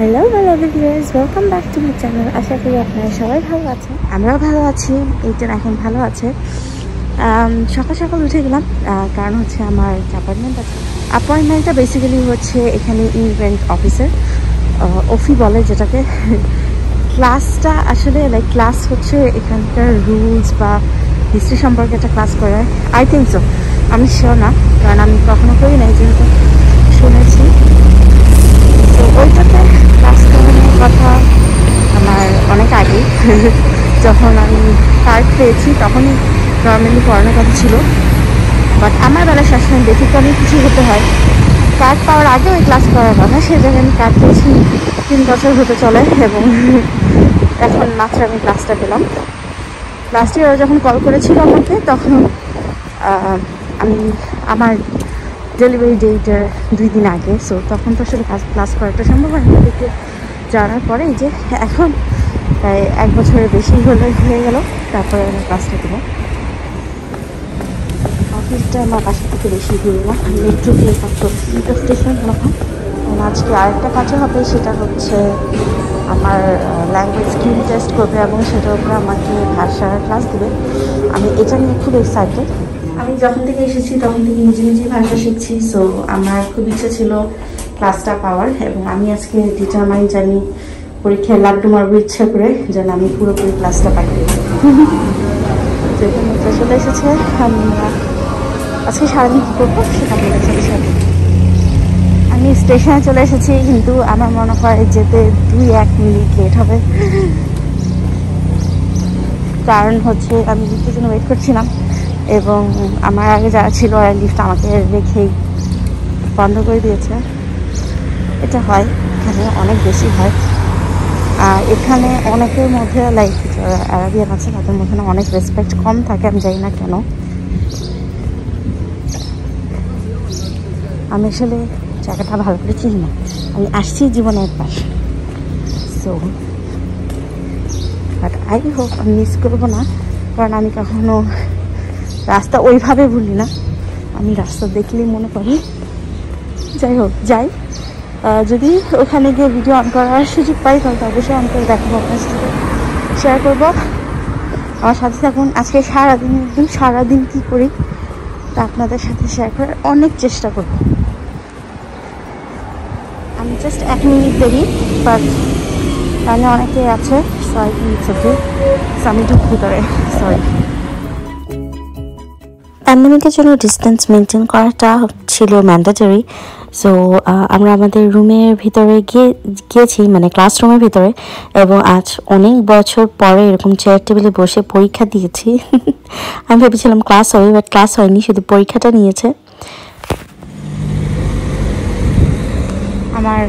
Hello viewers, welcome back to my channel. আশা করি আপনারা সবাই ভালো আছেন, আমরাও ভালো আছি। এইটা এখন ভালো আছে। সকাল সকাল উঠে গেলাম, কারণ হচ্ছে আমার অ্যাপয়েন্টমেন্ট আছে। অ্যাপয়েন্টমেন্টটা বেসিক্যালি হচ্ছে এখানে ইভেন্ট অফিসার, অফি বলে যেটাকে। ক্লাসটা আসলে ক্লাস হচ্ছে এখানকার রুলস বা হিস্ট্রি সম্পর্কে একটা ক্লাস করে, আই থিঙ্ক সো। আমি শিওর না, কারণ আমি কখনো করি নাই, যেহেতু শুনেছি। তো ওইটাতে ক্লাস করানোর কথা আমার অনেক আগে, যখন আমি কার্ড পেয়েছি তখনই নর্মালি পড়ানোর কথা ছিল। বাট আমার বেলা সবসময় ব্যতিক্রমী কিছু হতে হয়। কার্ড পাওয়ার আগেও ওই ক্লাস করার কথা, সেই জায়গায় আমি কার্ড পেয়েছি 3 বছর হতে চলে, এবং এখন মাত্র আমি ক্লাসটা পেলাম। লাস্ট ইয়ার যখন কল করেছিল আমাকে, তখন আমি আমার ডেলিভারি ডেটের 2 দিন আগে। সো তখন তো আসলে ক্লাস করাটা সম্ভব হয় না। দেখে জানার পরে যে এখন প্রায় 1 বছরের বেশি হয়ে গেল, তারপরে আমি ক্লাসটা দেবো। অফিসটা আমার বাসা থেকে বেশি দূরে না, মেট্রো দিয়ে মাত্র 3টা স্টেশন মনে হয়। আজকে আরেকটা কাজও হবে, সেটা হচ্ছে আমার ল্যাঙ্গুয়েজ স্কিল টেস্ট করবে, এবং সেটার উপরে আমাকে ভাষার ক্লাস দেবে। আমি এটা নিয়ে খুব এক্সাইটেড। আমি যখন থেকে এসেছি তখন থেকে নিজে ভাষা শিখছি। সো আমার খুব ইচ্ছা ছিল ক্লাসটা পাওয়ার, এবং আমি আজকে ডিটারমাইন জানি পরীক্ষায় লাড্ডু মারবো ইচ্ছা করে, যেন আমি পুরোপুরি ক্লাসটা পাই। যেহেতু মেট্রো চলে এসেছে, আমি আজকে সারাদিন কী করবো সেটা আপনাদের সাথে শেয়ার করবো। আমি স্টেশনে চলে এসেছি, কিন্তু আমার মনে হয় যেতে 2-1 মিনিট লেট হবে। কারণ হচ্ছে আমি লিফটের জন্য ওয়েট করছিলাম, এবং আমার আগে যারা ছিল ওরা লিফট আমাকে রেখেই বন্ধ করে দিয়েছে। এটা হয়, এখানে অনেক বেশি হয়। আর এখানে অনেকের মধ্যে যারা আরাবিয়ান আছে তাদের মধ্যে অনেক রেসপেক্ট কম থাকে, আমি জানি না কেন। আমি আসলে জায়গাটা ভালো করে চিনি না, আমি আসছি জীবনে একবার। সো বাট আই হোপ আমি মিস করবো না, কারণ আমি কখনো রাস্তা ওইভাবে ভুলি না। আমি রাস্তা দেখলেই মনে করি। যাই হোক, যাই। যদি ওখানে গিয়ে ভিডিও অন করার সুযোগ পাই, তাহলে অবশ্যই অন করে দেখাবো, আপনার সাথে শেয়ার করবো। আমার সাথে থাকুন। আজকে সারাদিন কী করি তা আপনাদের সাথে শেয়ার করার অনেক চেষ্টা করব। আমি জাস্ট 1 মিনিট দেরি, বাট তাহলে অনেকে আছে। সরি, আমি একটু ভিতরে, সরি। প্যান্ডেমিকের জন্য ডিস্টেন্স মেনটেন করাটা ছিল ম্যান্ডেটরি। সো আমরা আমাদের রুমের ভিতরে গিয়েছি, মানে ক্লাসরুমের ভিতরে, এবং আজ অনেক বছর পরে এরকম চেয়ার টেবিলে বসে পরীক্ষা দিয়েছি। আমি ভেবেছিলাম ক্লাস হবে, বাট ক্লাস হয়নি, শুধু পরীক্ষাটা নিয়েছে। আমার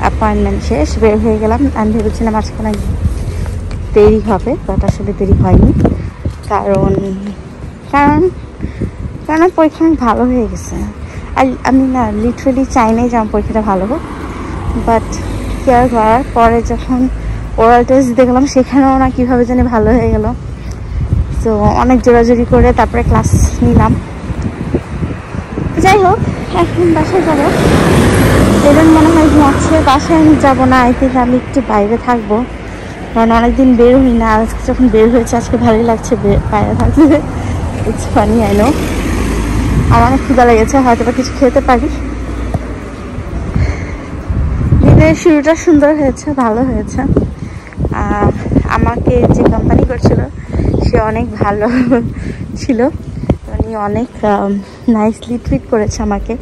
অ্যাপয়েন্টমেন্ট শেষ, বের হয়ে গেলাম। আমি ভেবেছিলাম আজকে অনেক দেরি হবে, বাট আসলে দেরি হয়নি। কারণ পরীক্ষা অনেক ভালো হয়ে গেছে। আর আমি না লিটারেলি চাই নাই যে আমার পরীক্ষাটা ভালো হোক, বাট কেয়ার করার পরে যখন ওরাল টেস্ট দিতে গেলাম, সেখানেও না কীভাবে জানি ভালো হয়ে গেল। তো অনেক জোরাজোরি করে তারপরে ক্লাস নিলাম। যাই হোক, এখন বাসায় যাবো। এরকম মনে হয় ঘুমাচ্ছে, বাসায় আমি যাবো না। আই থিঙ্ক আমি একটু বাইরে থাকবো, কারণ অনেকদিন বের হই না। আজকে যখন বের হয়েছে, আজকে ভালোই লাগছে বাইরে থাকতে। It's funny, I know. আমার অনেক ক্ষুধা লেগেছে, হয়তো বা কিছু খেতে পারি। দিনের শুরুটা সুন্দর হয়েছে, ভালো হয়েছে। আমাকে যে কোম্পানি করছিল সে অনেক ভালো ছিল, উনি অনেক নাইসলি ট্রিট করেছে আমাকে।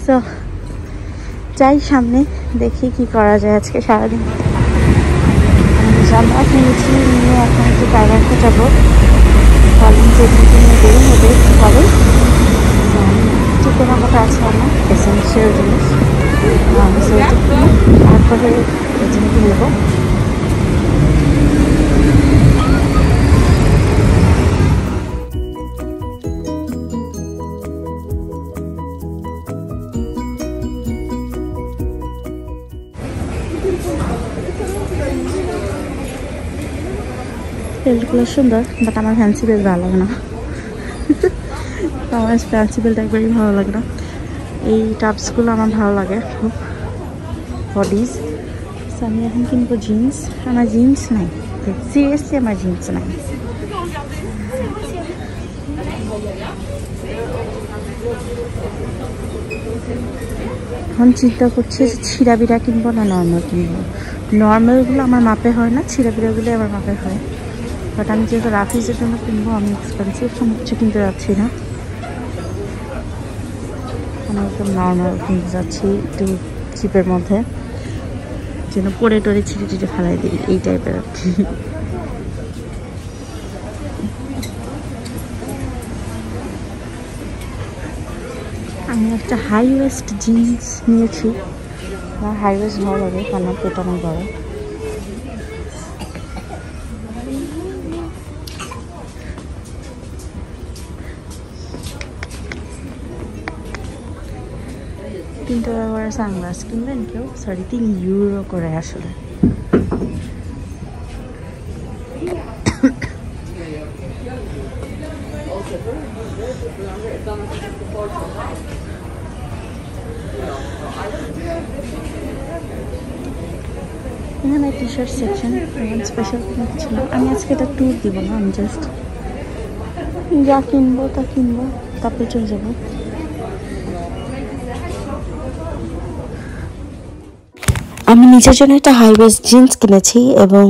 সো যাই সামনে, দেখি কি করা যায় আজকে সারাদিন। জামা কিনেছি, নিয়ে এখন একটু বাইরে যাবো। কলিং যেদিনকে নিয়ে দেরি হবে হবে, একটু কেনাকাটা আছে আমার এসেন্সিয়াল জিনিস, তারপরে এই জিনিসগুলো নেবো। বেল্টগুলো সুন্দর, বাট আমার ফ্যান্সি বেল্ট ভালো লাগে না। আমার ফ্যান্সি বেল্ট একবারই ভালো লাগে না। এই টাপসগুলো আমার ভালো লাগে খুব। বডিজ। সো আমি এখন কিনবো জিন্স। আমার জিন্স নাই, সিরিয়াসলি আমার জিন্স নাই। এখন চিন্তা করছি যে ছিঁড়াবিড়া কিনবো না নর্মাল কিনবো। নর্মালগুলো আমার মাপে হয় না, ছিঁড়াবিড়াগুলো আমার মাপে হয়। বাট আমি যেহেতু রাফিজের জন্য কিনবো, আমি এক্সপেন্সিভ কোনো কিছু কিনতে যাচ্ছি না। আমি একদম নর্মাল কিনতে যাচ্ছি, একটু চিপের মধ্যে, যেন পরে টরে ছিঁড়ে ছিঁড়ে ফেলাই দিই এই টাইপের আর কি। আমি একটা হাই ওয়েস্ট জিন্স নিয়েছি। আমার হাই ওয়েস্ট ভালো লাগে কারণ আমার পেট অনেক বড়। $3 করে সানগ্লাস কিনবেন কেউ? সরি, €3 করে আসলে। এখানে টি শার্ট সেকশন, স্পেশাল কিছু না। আমি আজকে এটা ট্যুর দিব না, আমি জাস্ট যা কিনবো তা কিনবো, তারপরে চলে যাবো। আমি নিজের জন্য একটা হাই ওয়েস্ট জিন্স কিনেছি এবং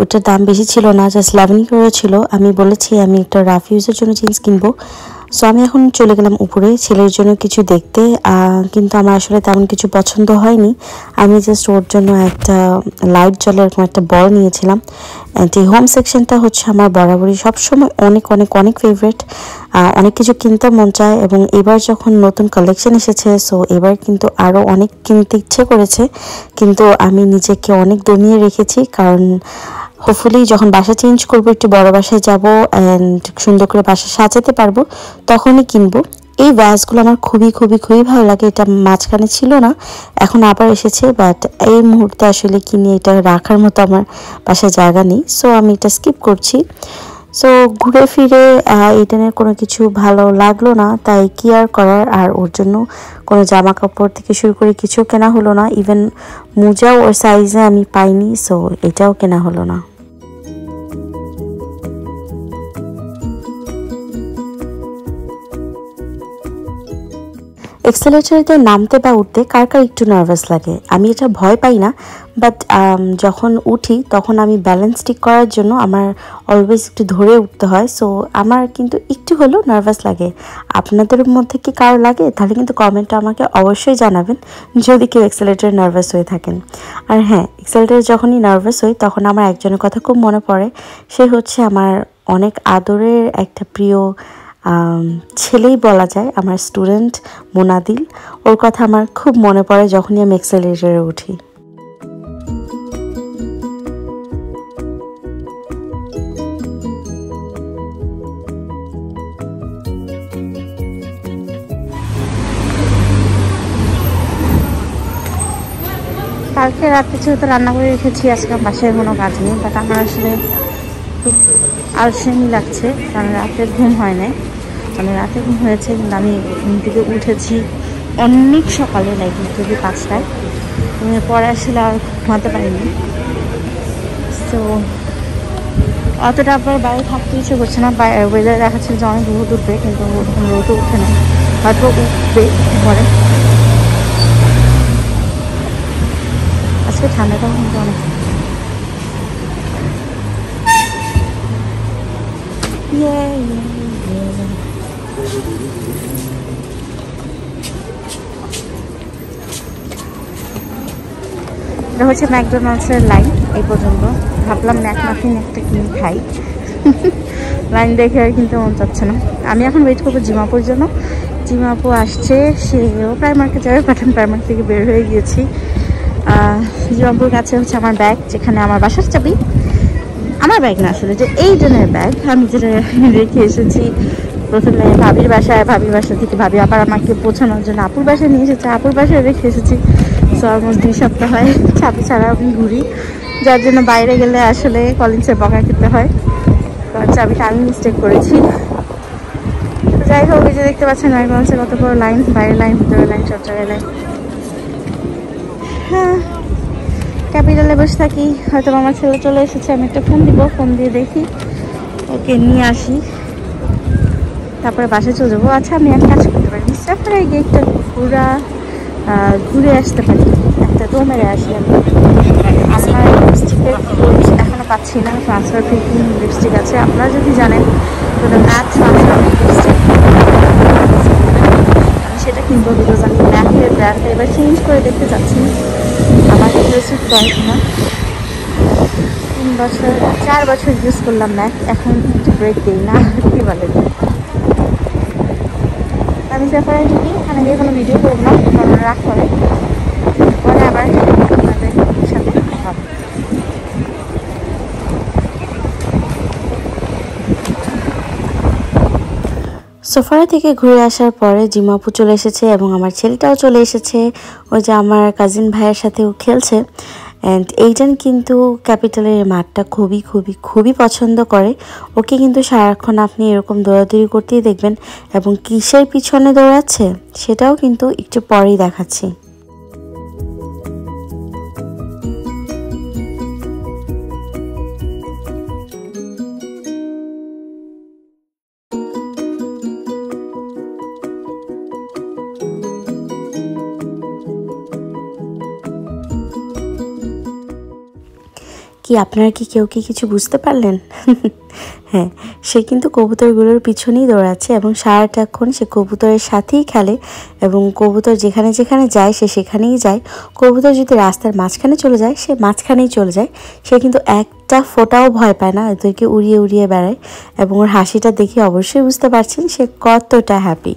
ওটার দাম বেশি ছিল না, জাস্ট 11 করে ছিল। আমি বলেছি আমি একটা রাফ ইউজের জন্য জিন্স কিনবো। সো আমি এখন চলে গেলাম উপরে ছেলের জন্য কিছু দেখতে, কিন্তু আমার আসলে তেমন কিছু পছন্দ হয়নি। আমি জাস্ট ওর জন্য একটা লাইট জলের এরকম একটা বল নিয়েছিলাম। অ্যান্ড এই হোম সেকশনটা হচ্ছে আমার বরাবরই সবসময় অনেক অনেক অনেক ফেভারিট। অনেক কিছু কিনতে মন চায় এবং এবার যখন নতুন কালেকশন এসেছে, সো এবার কিন্তু আরও অনেক কিনতে ইচ্ছে করেছে, কিন্তু আমি নিজেকে অনেক দমিয়ে রেখেছি। কারণ হোপফুলি যখন বাসা চেঞ্জ করবো, একটু বড় বাসায় যাব অ্যান্ড সুন্দর করে বাসা সাজাতে পারবো, তখনই কিনবো। এই ভ্যাসগুলো আমার খুবই খুবই খুবই ভালো লাগে। এটা মাঝখানে ছিল না, এখন আবার এসেছে, বাট এই মুহূর্তে আসলে কিনে এটা রাখার মতো আমার বাসায় জায়গা নেই, সো আমি এটা স্কিপ করছি। সো ঘুরে ফিরে এটা নিয়ে কোনো কিছু ভালো লাগলো না, তাই কি আর করার। আর ওর জন্য কোনো জামা কাপড় থেকে শুরু করে কিছু কেনা হলো না, ইভেন মোজাও ওর সাইজে আমি পাইনি, সো এটাও কেনা হলো না। এক্সেলেটরে নামতে বা উঠতে কার কার একটু নার্ভাস লাগে? আমি এটা ভয় পাই না, বাট যখন উঠি তখন আমি ব্যালেন্স ঠিক করার জন্য আমার অলওয়েজ একটু ধরে উঠতে হয়, সো আমার কিন্তু একটু হলেও নার্ভাস লাগে। আপনাদের মধ্যে কি কারো লাগে? তাহলে কিন্তু কমেন্টে আমাকে অবশ্যই জানাবেন যদি কেউ এক্সেলেটরে নার্ভাস হয়ে থাকেন। আর হ্যাঁ, এক্সেলেটরে যখনই নার্ভাস হই তখন আমার একজনের কথা খুব মনে পড়ে। সে হচ্ছে আমার অনেক আদরের একটা প্রিয় ছেলেই বলা যায়, আমার স্টুডেন্ট মোনাদিল। ওর কথা আমার খুব মনে পড়ে যখনই আমি এক্সেলেটরে উঠি। কালকে রাতে যেহেতু রান্না করে রেখেছি, আজকে বাসায় কোনো কাজ নেই, বাট আমার আসলে খুব আলসেমি লাগছে কারণ রাতে ঘুম হয় নাই। মানে রাতে ঘুম হয়েছে কিন্তু আমি ঘুম থেকে উঠেছি অনেক সকালে, লাইক যদি 5টায়। পরে আসলে আর ঘুমাতে পারিনি, তো অতটা আবার বাইরে থাকতে ইচ্ছে করছে না। ওয়েদার দেখাচ্ছে যে অনেক রোদ উঠবে, কিন্তু ওরকম রোদও উঠে না, হয়তো উঠবে পরে। আজকে ঠান্ডাটাও কিন্তু অনেক। এটা হচ্ছে ম্যাকডোনাল্ডসের লাইন। এই পর্যন্ত ভাবলাম ম্যাকমাফিন একটা কিনে খাই, লাইন দেখে আর কিনতে মন চাচ্ছে না। আমি এখন ওয়েট করবো জিমাপুর জন্য। জিমাপু আসছে, সেও প্রাইমার্কে যাবে, পাঠান প্রাইমার্ক থেকে বের হয়ে গিয়েছি। জিমাপুর কাছে হচ্ছে আমার ব্যাগ, যেখানে আমার বাসার চাবি। আমার ব্যাগ না আসলে, যে এই জনের ব্যাগ আমি যেটা রেখে এসেছি প্রথমে ভাবির বাসায়, ভাবির বাসা থেকে ভাবি আবার আমাকে পৌঁছানোর জন্য আপুর বাসায় নিয়ে এসেছে, আপুর বাসায় রেখে এসেছি। সো অলমোস্ট 2 সপ্তাহ হয় চাবি ছাড়া আমি ঘুরি, যার জন্য বাইরে গেলে আসলে কলিংসের বকা খেতে হয়। চাবিটা আমি মিস্টেক করেছি। যাই হোক, এই যে দেখতে পাচ্ছেন ম্যাকডোনাল্ডসে কত বড় লাইন, বাইরের লাইন, ভিতরের লাইন, সব জায়গায় লাইন। হ্যাঁ, ক্যাপিটালে বসে থাকি, হয়তো আমার ছেলে চলে এসেছে, আমি একটা ফোন দিব, ফোন দিয়ে দেখি ওকে নিয়ে আসি, তারপরে বাসায় চলে যাবো। আচ্ছা আমি এক কাজ করতে পারি, তারপরে গেটটা ঘুরে আসতে পারি, একটা দো মেরে আসি। আমি আমার লিপস্টিকের কোর্স এখনও পাচ্ছি না, ট্রান্সফার ফিটিং লিপস্টিক আছে, আপনারা যদি জানেন কোনো ম্যাথ ট্রান্সফার লিপস্টিক আমি সেটা কিনবো, বিকজ আমি ম্যাথের ব্র্যান্ডটা এবার চেঞ্জ করে দেখতে চাচ্ছি আমার ক্ষেত্রে স্যুট করে কিনা। 4 বছর ইউজ করলাম ম্যাথ, এখন একটু ব্রেক দিই না, কি বলে। আমি ব্যাপারে ঢুকি, এখানে গিয়ে কোনো ভিডিও করব না, কারণ রাগ করে, পরে আবার আপনাদের সাথে হবে। সোফারা থেকে ঘুরে আসার পরে জিমাপু চলে এসেছে এবং আমার ছেলেটাও চলে এসেছে, ওই যে আমার কাজিন ভাইয়ের সাথেও খেলছে। অ্যান্ড এইজন কিন্তু ক্যাপিটালের মাঠটা খুবই খুবই খুবই পছন্দ করে, ওকে কিন্তু সারাক্ষণ আপনি এরকম দৌড়াদৌড়ি করতেই দেখবেন, এবং কিসের পিছনে দৌড়াচ্ছে সেটাও কিন্তু একটু পরেই দেখাচ্ছি। কি আপনারা কি কেউ কি কিছু বুঝতে পারলেন? হ্যাঁ, সে কিন্তু কবুতরগুলোর পিছনেই দৌড়াচ্ছে এবং সারাটাক্ষণ সে কবুতরের সাথেই খেলে, এবং কবুতর যেখানে যেখানে যায় সে সেখানেই যায়। কবুতর যদি রাস্তার মাঝখানে চলে যায় সে মাঝখানেই চলে যায়, সে কিন্তু একটা ফোঁটাও ভয় পায় না, এদেরকে উড়িয়ে উড়িয়ে বেড়ায়, এবং ওর হাসিটা দেখে অবশ্যই বুঝতে পারছেন সে কতটা হ্যাপি।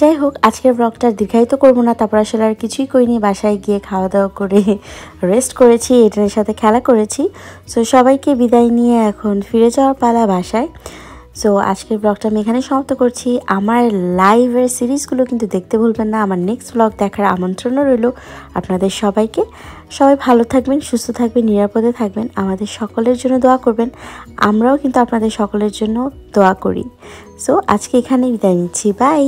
যাই হোক, আজকের ব্লগটা দীর্ঘায়িত করবো না, তারপর আসলে আর কিছুই করিনি, বাসায় গিয়ে খাওয়া দাওয়া করে রেস্ট করেছি, এটার সাথে খেলা করেছি। সো সবাইকে বিদায় নিয়ে এখন ফিরে যাওয়ার পালা বাসায়। সো আজকের ব্লগটা আমি এখানে সমাপ্ত করছি। আমার লাইভের সিরিজগুলো কিন্তু দেখতে ভুলবেন না, আমার নেক্সট ব্লগ দেখার আমন্ত্রণও রইল আপনাদের সবাইকে। সবাই ভালো থাকবেন, সুস্থ থাকবেন, নিরাপদে থাকবেন, আমাদের সকলের জন্য দোয়া করবেন, আমরাও কিন্তু আপনাদের সকলের জন্য দোয়া করি। সো আজকে এখানেই বিদায় নিচ্ছি, বাই।